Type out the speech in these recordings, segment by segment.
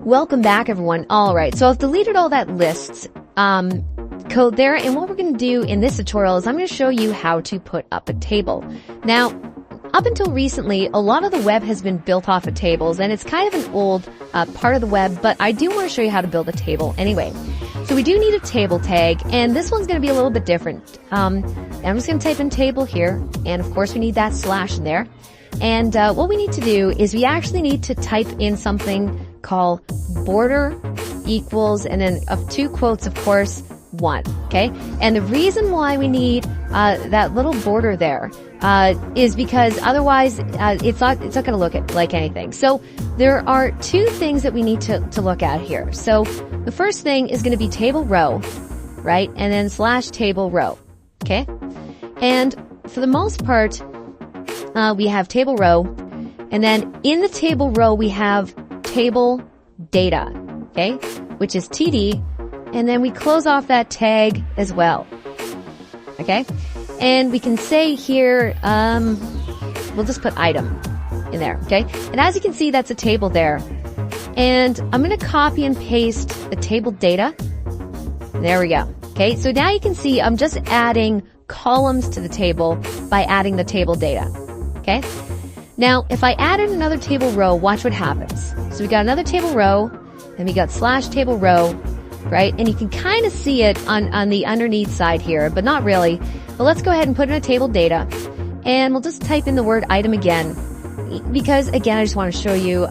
Welcome back, everyone. All right, so I've deleted all that lists code there, and what we're going to do in this tutorial is I'm going to show you how to put up a table. Now, up until recently, a lot of the web has been built off of tables, and it's kind of an old part of the web, but I do want to show you how to build a table anyway. So we do need a table tag, and this one's going to be a little bit different. I'm just going to type in table here, and of course we need that slash in there. And what we need to do is we actually need to type in something called border equals, and then of two quotes, of course, 1, okay? And the reason why we need that little border there is because otherwise it's not going to look like anything. So there are two things that we need to look at here. So the first thing is going to be table row, right? And then slash table row, okay? And for the most part, we have table row, and then in the table row we have table data, okay? Which is TD, and then we close off that tag as well, okay? And we can say here, we'll just put item in there, okay? And as you can see, that's a table there. And I'm going to copy and paste the table data. There we go. Okay, so now you can see I'm just adding columns to the table by adding the table data, okay? Now, if I added another table row, watch what happens. So we got another table row, and we got slash table row, right? And you can kind of see it on the underneath side here, but not really. But let's go ahead and put in a table data, and we'll just type in the word item again, because again, I just want to show you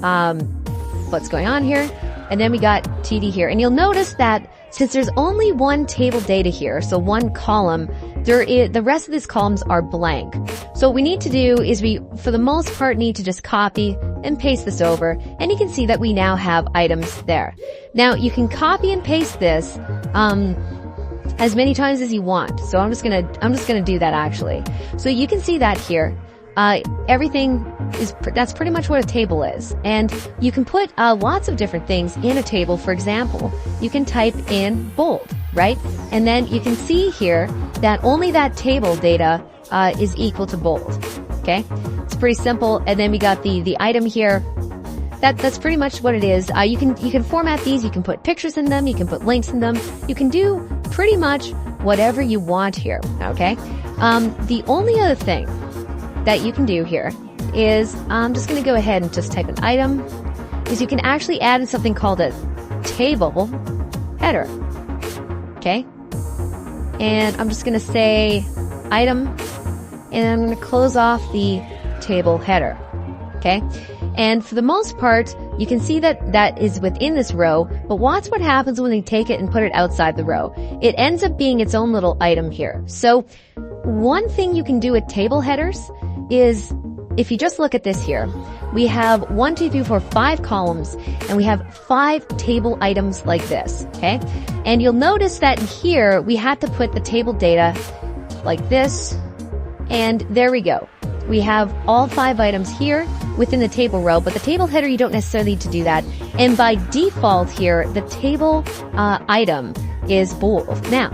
what's going on here. And then we got TD here, and you'll notice that since there's only one table data here, so one column, the rest of these columns are blank. So what we need to do is we, for the most part, need to just copy and paste this over, and you can see that we now have items there. Now, you can copy and paste this as many times as you want. So I'm just gonna do that actually. So you can see that here. Everything is, that's pretty much what a table is. And you can put lots of different things in a table. For example, you can type in bold, right? And then you can see here that only that table data is equal to bold, okay? It's pretty simple. And then we got the item here. That's pretty much what it is. You can format these, you can put pictures in them, you can put links in them, you can do pretty much whatever you want here, okay? The only other thing that you can do here is, I'm just going to go ahead and just type an item, is you can actually add in something called a table header, okay? And I'm just going to say item, and I'm going to close off the table header, okay? And for the most part, you can see that that is within this row, but watch what happens when they take it and put it outside the row. It ends up being its own little item here. So one thing you can do with table headers is, if you just look at this here, we have 1, 2, 3, 4, 5 columns, and we have 5 table items like this, okay? And you'll notice that here, we had to put the table data like this, and there we go. We have all 5 items here within the table row, but the table header, you don't necessarily need to do that. And by default here, the table item is bold. Now,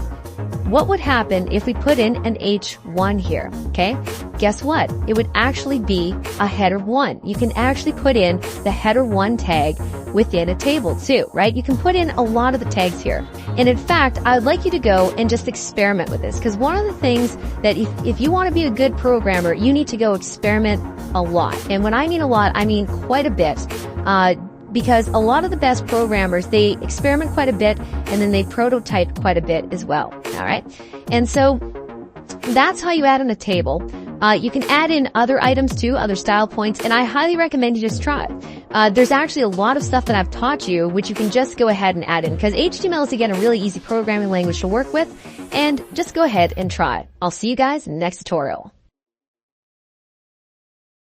what would happen if we put in an H1 here, okay? Guess what? It would actually be a header 1. You can actually put in the header 1 tag within a table too, right? You can put in a lot of the tags here. And in fact, I'd like you to go and just experiment with this, because one of the things that if you want to be a good programmer, you need to go experiment a lot. And when I mean a lot, I mean quite a bit. Because a lot of the best programmers, they experiment quite a bit, and then they prototype quite a bit as well, all right? And so that's how you add in a table. You can add in other items too, other style points, and I highly recommend you just try it. There's actually a lot of stuff that I've taught you, which you can just go ahead and add in, because HTML is, again, a really easy programming language to work with, and just go ahead and try it. I'll see you guys in the next tutorial.